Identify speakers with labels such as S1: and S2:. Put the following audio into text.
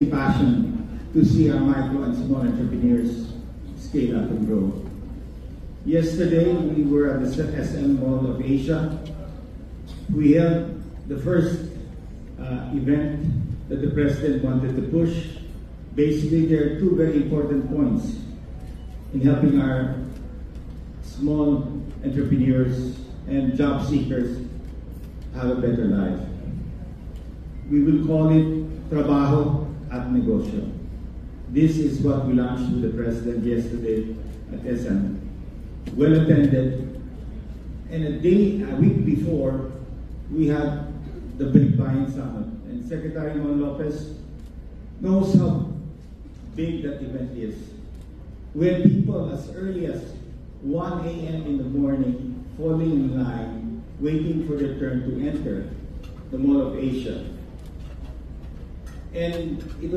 S1: passion to see our micro and small entrepreneurs scale up and grow. Yesterday, we were at the SM Mall of Asia. We held the first event that the President wanted to push. Basically, there are two very important points in helping our small entrepreneurs and job seekers have a better life. We will call it Trabajo at Negosyo. This is what we launched with the President yesterday at SM. Well attended. And a week before, we had the Big Buying Summit. And Secretary Mon Lopez knows how big that event is. When people as early as 1 a.m. in the morning falling in line, waiting for their turn to enter the Mall of Asia. And it